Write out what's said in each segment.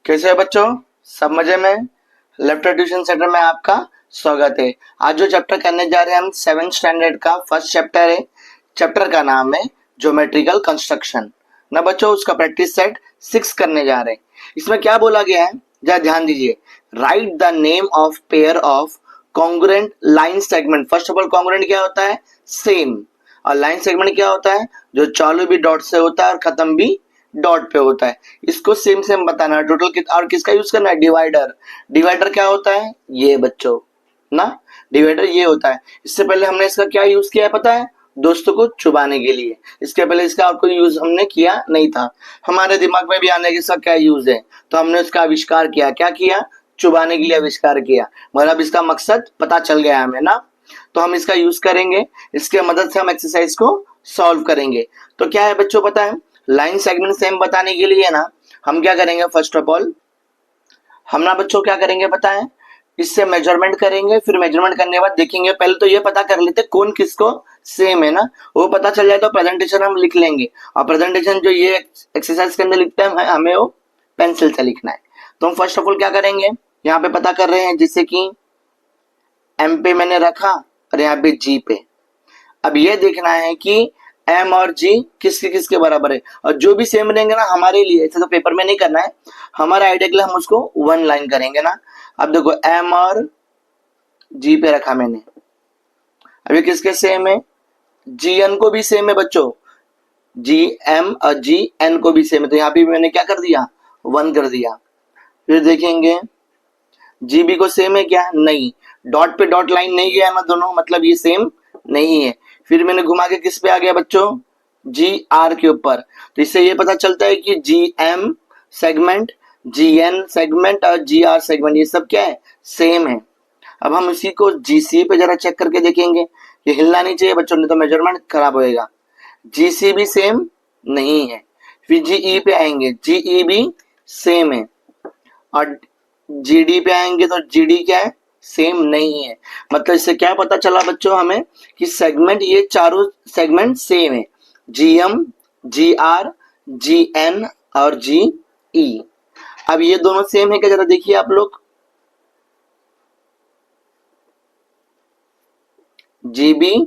कैसे है बच्चों, सब मजे में। लेफ्ट ट्यूशन सेंटर में आपका स्वागत है। आज जो चैप्टर करने जा रहे हैं हम 7th स्टैंडर्ड का फर्स्ट चैप्टर है। चैप्टर का नाम है ज्योमेट्रिकल कंस्ट्रक्शन ना बच्चों, उसका प्रैक्टिस सेट 6 करने जा रहे हैं। इसमें क्या बोला गया है, जरा ध्यान दीजिए। Right the name of pair of congruent line segment. First of all congruent क्या होता है, सेम। और लाइन सेगमेंट क्या होता है, जो चालू भी डॉट से होता है और खत्म भी डॉट पे होता है। इसको सेम सेम बताना है। टोटल और किसका यूज करना है, डिवाइडर। डिवाइडर क्या होता है, ये बच्चों ना, डिवाइडर ये होता है। इससे पहले हमने इसका क्या यूज किया है पता है, दोस्तों को छुपाने के लिए। इसके पहले इसका और कोई यूज हमने किया नहीं था। हमारे दिमाग में भी आने के इसका क्या यूज है, तो हमने इसका आविष्कार किया। क्या किया, छुपाने के लिए आविष्कार किया। मतलब इसका मकसद पता चल गया हमें ना, तो हम इसका यूज करेंगे। इसके मदद से हम एक्सरसाइज को सॉल्व करेंगे। तो क्या है बच्चों पता है, लाइन सेगमेंट सेम बताने के लिए ना हम क्या करेंगे, फर्स्ट ऑफ ऑल हम ना बच्चों क्या करेंगे पता है, इससे मेजरमेंट करेंगे। फिर मेजरमेंट करने के बाद देखेंगे, पहले तो ये पता कर लेते कौन किसको सेम है ना। वो पता चल जाए तो प्रेजेंटेशन हम लिख लेंगे। और प्रेजेंटेशन जो ये एक्सरसाइज के अंदर लिखते हैं हमें वो पेंसिल से लिखना है। तो हम फर्स्ट ऑफ ऑल क्या करेंगे, यहाँ पे पता कर रहे हैं, जैसे कि एम पे मैंने रखा और यहाँ पे जी पे। अब ये देखना है कि एम और जी किसके किसके बराबर है। और जो भी सेम रहेंगे ना हमारे लिए, ऐसे तो पेपर में नहीं करना है, हमारे आइडिया के लिए हम उसको वन लाइन करेंगे ना। अब देखो एम और जी पे रखा मैंने। अब ये किसके सेम है, जी एन को भी सेम है बच्चों। जी एम और जी एन को भी सेम है, तो यहाँ पे मैंने क्या कर दिया, वन कर दिया। फिर देखेंगे जी बी को सेम है क्या, नहीं। डॉट पे डॉट लाइन नहीं गया ना दोनों, मतलब ये सेम नहीं है। फिर मैंने घुमा के किस पे आ गया बच्चों, जी आर के ऊपर। तो इससे ये पता चलता है कि G M segment, G N segment और जी आर सेगमेंट ये सब क्या है, सेम है। अब हम इसी को जी सी पे जरा चेक करके देखेंगे। ये हिलना नहीं चाहिए बच्चों, नहीं तो मेजरमेंट खराब होएगा। जी सी भी सेम नहीं है। फिर जी ई पे आएंगे, जी ई भी सेम है। और जी डी पे आएंगे तो जी डी क्या है, सेम नहीं है। मतलब इससे क्या पता चला बच्चों हमें कि सेगमेंट, ये चारों सेगमेंट सेम है। G M, G R, G N और जी ई। अब ये दोनों सेम है क्या, जरा देखिए आप लोग। जी बी,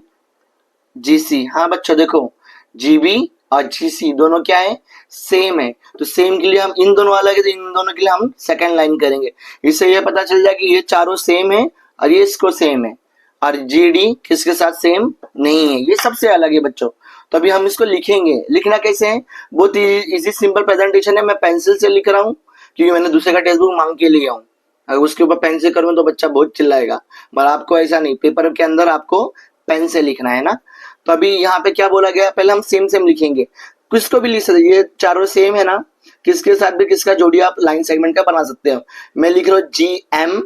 जी सी, हाँ बच्चों देखो जी बी और जी सी दोनों क्या है, सेम है। तो सेम के लिए हम इन दोनों अलग है, तो इन दोनों के लिए हम सेकंड लाइन करेंगे। इससे ये पता चल जाए कि ये चारों सेम है और ये इसको सेम है। और जी डी किसके साथ सेम नहीं है, ये सबसे अलग है बच्चों। तो अभी हम इसको लिखेंगे। लिखना कैसे है, बहुत इजी सिंपल प्रेजेंटेशन है। मैं पेंसिल से लिख रहा हूँ क्योंकि मैंने दूसरे का टेक्स्ट बुक मांग के लिया हूँ। अगर उसके ऊपर पेन से करूँ तो बच्चा बहुत चिल्लाएगा, मगर आपको ऐसा नहीं, पेपर के अंदर आपको पेन से लिखना है ना। तो अभी यहाँ पे क्या बोला गया, पहले हम सेम सेम लिखेंगे। किसको भी लिख सकते, ये चारों सेम है ना, किसके साथ भी किसका जोड़ी आप लाइन सेगमेंट का बना सकते हो। मैं लिख रहा हूँ जी एम,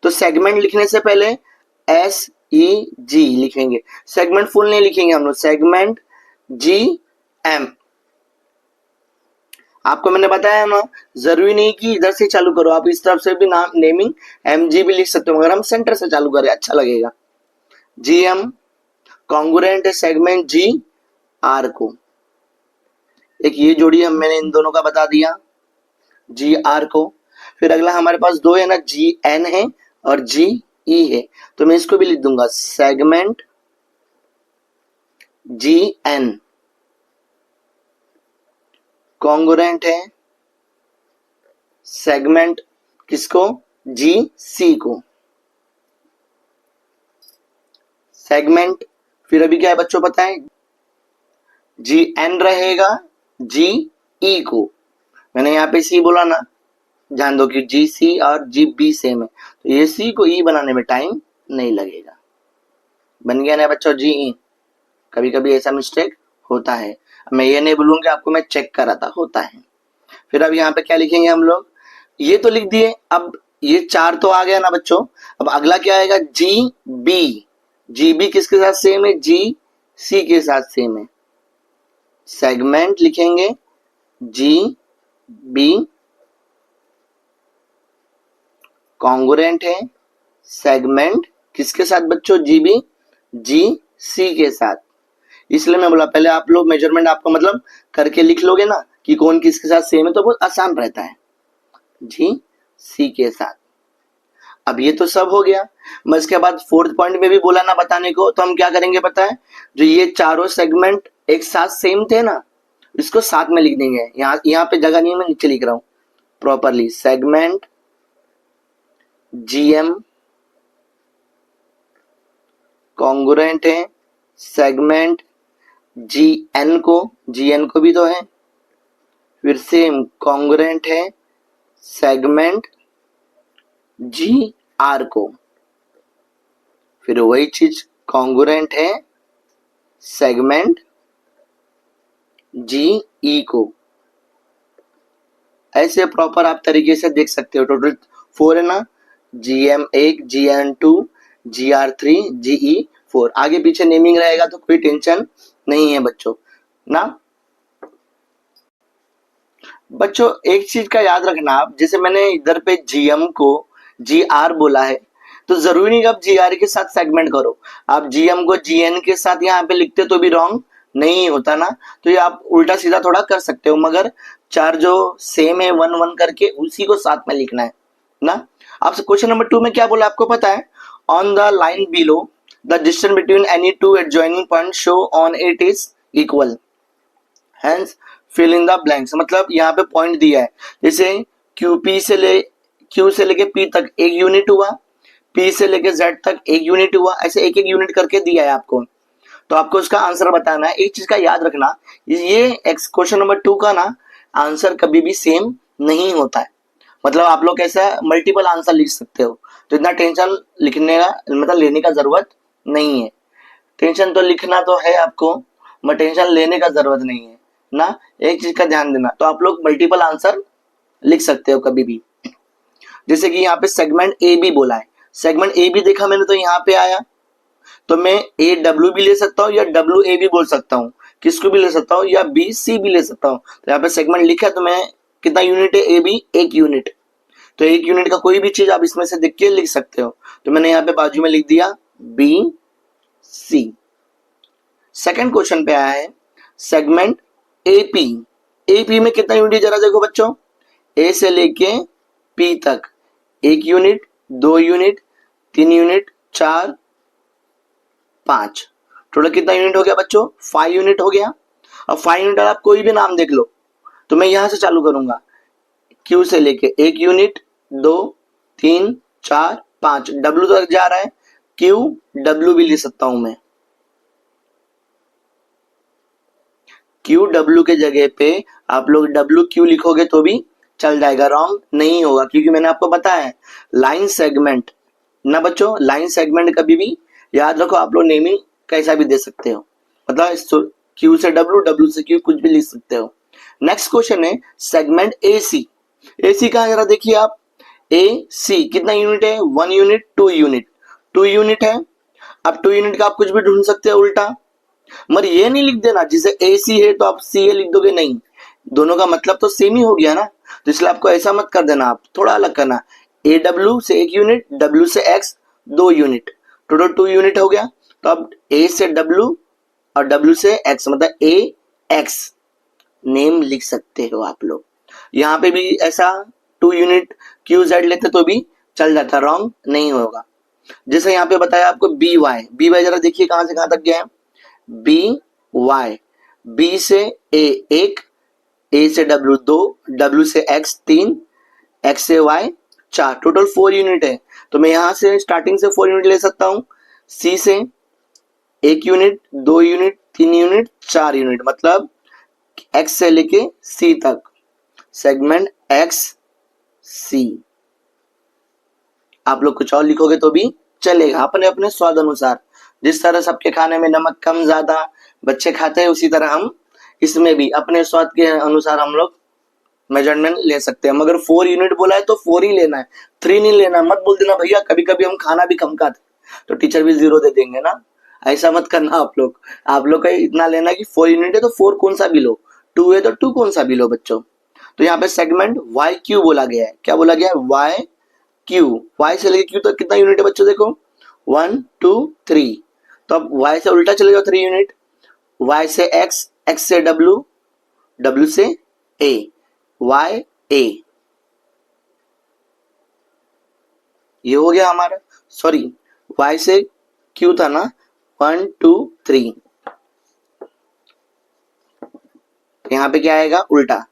तो सेगमेंट लिखने से पहले एस ई जी लिखेंगे। सेगमेंट फुल नहीं लिखेंगे हम लोग, सेगमेंट जी एम। आपको मैंने बताया ना, जरूरी नहीं कि इधर से चालू करो, आप इस तरफ से भी नाम नेमिंग एम जी भी लिख सकते हो, मगर हम सेंटर से चालू करें अच्छा लगेगा। जी एम कॉन्ग्रुएंट है सेगमेंट जी आर को। एक ये जोड़ी हम मैंने इन दोनों का बता दिया, जी आर को। फिर अगला हमारे पास दो है ना, जी एन है और जी ई है। तो मैं इसको भी लिख दूंगा, सेगमेंट जी एन कॉन्ग्रुएंट है सेगमेंट किसको, जी सी को। सेगमेंट फिर अभी क्या है बच्चों पता है, जी एन रहेगा जी ई को। मैंने यहाँ पे सी बोला ना, ध्यान दो कि जी सी और जी बी सेम है, तो ये सी को ई बनाने में टाइम नहीं लगेगा। बन गया ना बच्चों जी ई। कभी कभी ऐसा मिस्टेक होता है, मैं ये नहीं बोलूंगा आपको, मैं चेक करा था, होता है। फिर अब यहाँ पे क्या लिखेंगे हम लोग, ये तो लिख दिए। अब ये चार तो आ गया ना बच्चों, अब अगला क्या आएगा, जी बी। जी बी किसके साथ सेम है, जी सी के साथ सेम है। सेगमेंट लिखेंगे जी बी कॉन्ग्रुएंट है सेगमेंट किसके साथ बच्चों, जी बी जी सी के साथ। इसलिए मैं बोला पहले आप लोग मेजरमेंट आपका मतलब करके लिख लोगे ना कि कौन किसके साथ सेम है तो बहुत आसान रहता है। जी सी के साथ। अब ये तो सब हो गया। मैं इसके बाद फोर्थ पॉइंट में भी बोला ना बताने को, तो हम क्या करेंगे पता है, जो ये चारों सेगमेंट एक साथ सेम थे ना, इसको साथ में लिख देंगे। यहाँ पे जगह नहीं है, मैं नीचे लिख रहा हूं प्रॉपरली। सेगमेंट जीएम कॉन्ग्रुएंट है सेगमेंट जीएन को भी तो है, फिर सेम कॉन्ग्रुएंट है सेगमेंट जी आर को, फिर वही चीज कॉन्ग्रुएंट है सेगमेंट जी ई को। ऐसे प्रॉपर आप तरीके से देख सकते हो। टोटल 4 है ना, GM1 GN2 GR3 GE4। आगे पीछे नेमिंग रहेगा तो कोई टेंशन नहीं है बच्चों ना। बच्चों एक चीज का याद रखना आप, जैसे मैंने इधर पे GM को GR बोला है, तो जरूरी नहीं कि आप GR के साथ सेगमेंट करो। आप GM को GN के साथ यहाँ पे लिखते तो भी रॉन्ग नहीं होता ना, तो ये आप उल्टा सीधा थोड़ा कर सकते हो, मगर चार जो सेम है 1 1 करके उसी को साथ में लिखना है ना। आपसे क्वेश्चन नंबर 2 में क्या बोला आपको पता है, on the line below the distance between any two adjoining point show on it is equal, hence fill in the blanks. मतलब यहाँ पे पॉइंट दिया है, जैसे क्यू से लेके पी तक एक यूनिट हुआ, पी से लेके जेड तक एक यूनिट हुआ, ऐसे एक एक यूनिट करके दिया है आपको, तो आपको उसका आंसर बताना है। एक चीज का याद रखना, ये क्वेश्चन नंबर 2 का ना आंसर कभी भी सेम नहीं होता है। मतलब आप लोग कैसा मल्टीपल आंसर लिख सकते हो, तो इतना टेंशन लिखने का मतलब लेने का जरूरत नहीं है। टेंशन तो लिखना तो है आपको, मगर टेंशन लेने का जरूरत नहीं है ना। एक चीज का ध्यान देना, तो आप लोग मल्टीपल आंसर लिख सकते हो कभी भी। जैसे कि यहाँ पे सेगमेंट ए बी बोला है, सेगमेंट ए बी देखा मैंने तो यहाँ पे आया, तो मैं ए डब्ल्यू भी ले सकता हूँ या डब्ल्यू ए भी बोल सकता हूँ, किसको भी ले सकता हूँ, या बी सी भी ले सकता हूँ। तो यहाँ पे सेगमेंट लिखा है, तो मैं कितना यूनिट है ए बी, एक यूनिट, तो एक यूनिट का कोई भी चीज आप इसमें से देख के लिख सकते हो। तो मैंने यहाँ पे बाजू में लिख दिया बी सी। सेकंड क्वेश्चन पे आया है सेगमेंट एपी। एपी में कितना यूनिट जरा देखो बच्चों, ए से लेके पी तक एक यूनिट, 2 यूनिट, 3 यूनिट, 4 5, टोटल कितना यूनिट हो गया बच्चों, 5 यूनिट हो गया। अब 5 यूनिट आप कोई भी नाम देख लो, तो मैं यहां से चालू करूंगा, क्यू से लेके एक यूनिट, 2 3 4 5, डब्ल्यू तक जा रहा है, क्यू डब्ल्यू भी ले सकता हूं मैं। क्यू डब्ल्यू के जगह पे आप लोग डब्ल्यू क्यू लिखोगे तो भी चल जाएगा, रॉन्ग नहीं होगा, क्योंकि मैंने आपको बताया है लाइन सेगमेंट ना बच्चों। लाइन सेगमेंट कभी भी याद रखो, आप लोग नेमिंग कैसा भी दे सकते हो, मतलब क्यू से डब्ल्यू, डब्ल्यू से क्यू, कुछ भी लिख सकते हो। नेक्स्ट क्वेश्चन है सेगमेंट ए सी। ए सी कहा जरा देखिए आप, ए सी कितना यूनिट है, 1 यूनिट, 2 यूनिट, 2 यूनिट है। अब 2 यूनिट का आप कुछ भी ढूंढ सकते हो उल्टा, मगर ये नहीं लिख देना जैसे ए सी है तो आप सी ए लिख दोगे, नहीं, दोनों का मतलब तो सेम ही हो गया ना, तो इसलिए आपको ऐसा मत कर देना, आप थोड़ा अलग करना। ए डब्ल्यू से एक यूनिट, डब्ल्यू से एक्स 2 यूनिट, टोटल 2 यूनिट हो गया। तो अब ए से डब्ल्यू और डब्ल्यू से एक्स, मतलब ए एक्स नेम लिख सकते हो आप लोग। यहाँ पे भी ऐसा 2 यूनिट क्यू जेड लेते तो भी चल जाता, रॉन्ग नहीं होगा। जैसे यहाँ पे बताया आपको बी वाई जरा देखिए कहां से कहां तक गया है, बी वाई, बी से ए एक, ए से डब्ल्यू 2, डब्ल्यू से एक्स 3, एक्स से वाई 4, टोटल 4 यूनिट है। तो मैं यहां से स्टार्टिंग से 4 यूनिट ले सकता हूं, सी से 1 यूनिट, 2 यूनिट, 3 यूनिट, 4 यूनिट, मतलब एक्स से लेके सी तक सेगमेंट एक्स सी। आप लोग कुछ और लिखोगे तो भी चलेगा, अपने अपने स्वाद अनुसार। जिस तरह सबके खाने में नमक कम ज्यादा बच्चे खाते हैं, उसी तरह हम इसमें भी अपने स्वाद के अनुसार हम लोग मेजरमेंट ले सकते हैं। मगर 4 यूनिट बोला है तो 4 ही लेना है, 3 नहीं लेना। मत बोल देना भैया कभी कभी हम खाना भी कम खाते तो टीचर भी 0 दे देंगे ना, ऐसा मत करना आप लोग। आप लोग का इतना लेना कि 4 यूनिट है तो 4 कौन सा भी लो, 2 है तो 2 कौन सा भी लो बच्चों। तो यहाँ पे सेगमेंट वाई क्यू बोला गया है, क्या बोला गया है, वाई क्यू। वाई से लेके क्यू तक कितना यूनिट है बच्चों, देखो 1 2 3, तो अब y से उल्टा चले जाओ 3 यूनिट, y से x, x से w, w से a, y a, ये हो गया हमारा। सॉरी, y से q था ना, 1 2 3, यहाँ पे क्या आएगा उल्टा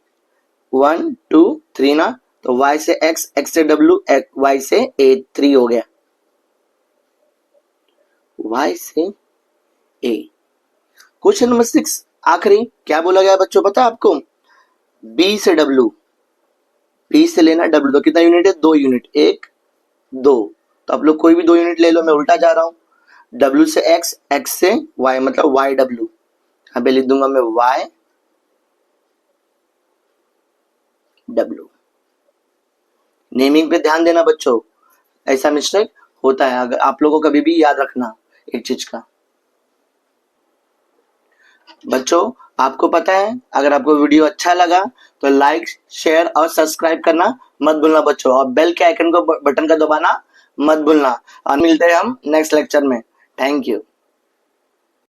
1 2 3 ना, तो y से x, x से w, y से a, 3 हो गया, y से a। क्वेश्चन नंबर 6 आखिरी क्या बोला गया बच्चों, पता है आपको? b से w, b से लेना w, तो कितना यूनिट है? 2 यूनिट, 1 2, तो आप लोग कोई भी 2 यूनिट ले लो, मैं उल्टा जा रहा हूँ। w से x, x से y, मतलब y w, यहाँ पे लिख दूंगा मैं y w। नेमिंग पे ध्यान देना बच्चों, ऐसा मिस्टेक होता है, अगर आप लोगों को कभी भी याद रखना एक चीज का। बच्चों आपको पता है, अगर आपको वीडियो अच्छा लगा तो लाइक शेयर और सब्सक्राइब करना मत भूलना बच्चों, और बेल के आइकन को बटन का दबाना मत भूलना। और मिलते हैं हम नेक्स्ट लेक्चर में। Thank you.